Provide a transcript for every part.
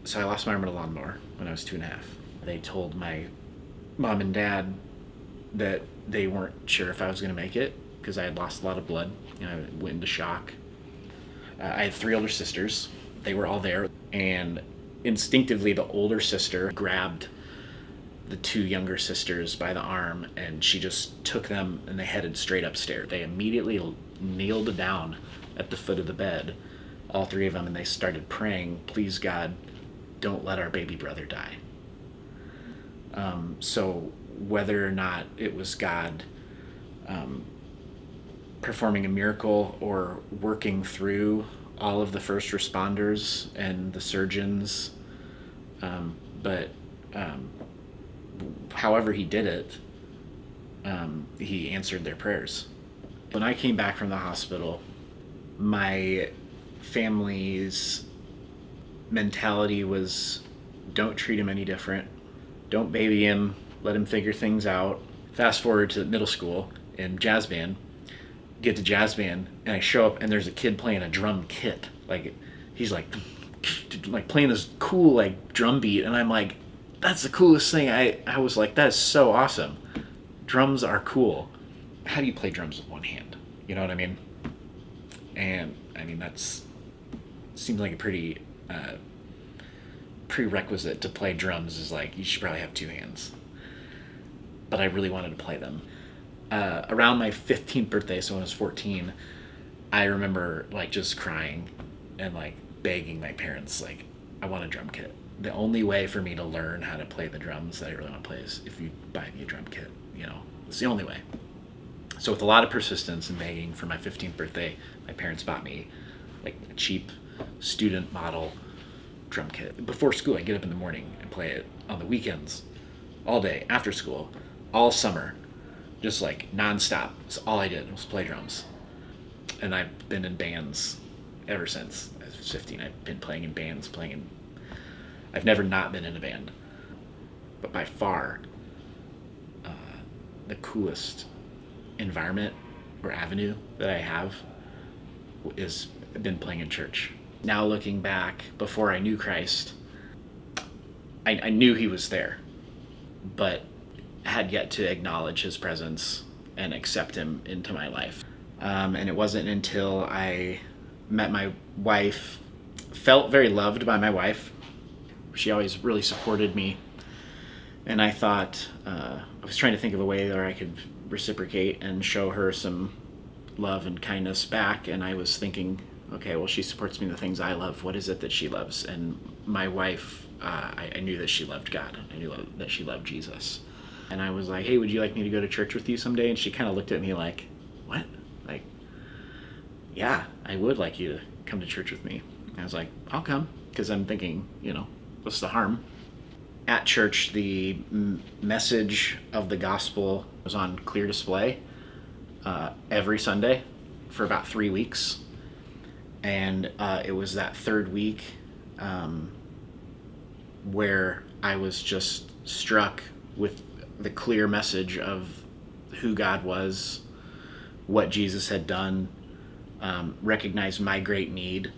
So I lost my arm in a lawnmower when I was 2.5. They told my mom and dad that they weren't sure if I was going to make it because I had lost a lot of blood. I went into shock. I had 3 older sisters. They were all there, and instinctively the older sister grabbed the 2 younger sisters by the arm, and she just took them and they headed straight upstairs. They immediately kneeled down at the foot of the bed, all 3 of them, and they started praying, "Please God, don't let our baby brother die." So whether or not it was God performing a miracle or working through all of the first responders and the surgeons, but however he did it, he answered their prayers. When I came back from the hospital, my family's mentality was, don't treat him any different, don't baby him, let him figure things out. Fast forward to middle school in jazz band, get to jazz band, and I show up and there's a kid playing a drum kit. Like, he's like playing this cool like drum beat, and I'm like, that's the coolest thing. I was like, that is so awesome. Drums are cool. How do you play drums with one hand? You know what I mean? And I mean, that's seems like a pretty prerequisite to play drums, is like you should probably have 2 hands. But I really wanted to play them. Around my 15th birthday, so when I was 14, I remember like just crying and like begging my parents, like, I want a drum kit. The only way for me to learn how to play the drums that I really want to play is if you buy me a drum kit. It's the only way. So with a lot of persistence and begging, for my 15th birthday, my parents bought me like a cheap student model drum kit. Before school, I get up in the morning and play it. On the weekends, all day, after school, all summer, just like nonstop. It's all I did was play drums. And I've been in bands ever since I was 15. I've been playing in bands, I've never not been in a band. But by far, the coolest environment or avenue that I have is been playing in church. Now looking back, before I knew Christ, I knew he was there, but had yet to acknowledge his presence and accept him into my life. And it wasn't until I met my wife, felt very loved by my wife. She always really supported me. And I thought, I was trying to think of a way where I could reciprocate and show her some love and kindness back. And I was thinking, okay, well, she supports me in the things I love. What is it that she loves? And my wife, I knew that she loved God. I knew that she loved Jesus. And I was like, hey, would you like me to go to church with you someday? And she kind of looked at me like, what? Like, yeah, I would like you to come to church with me. And I was like, I'll come, because I'm thinking, what's the harm? At church, the message of the gospel was on clear display every Sunday for about 3 weeks. And it was that 3rd week where I was just struck with the clear message of who God was, what Jesus had done, recognized my great need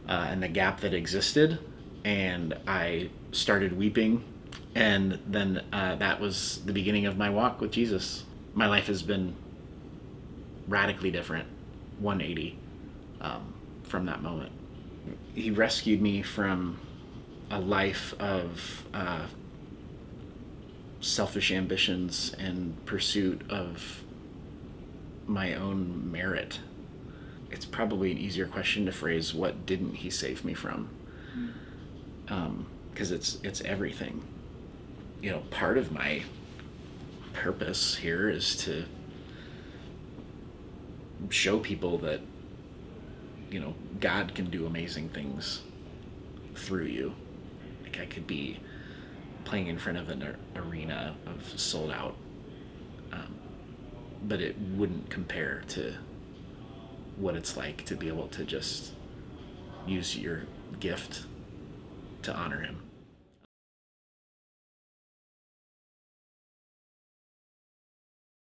and the gap that existed. And I started weeping, and then that was the beginning of my walk with Jesus. My life has been radically different, 180 from that moment. He rescued me from a life of selfish ambitions and pursuit of my own merit. It's probably an easier question to phrase, what didn't he save me from? Because it's everything. Part of my purpose here is to show people that God can do amazing things through you. Like, I could be playing in front of an arena of sold out, but it wouldn't compare to what it's like to be able to just use your gift to honor him.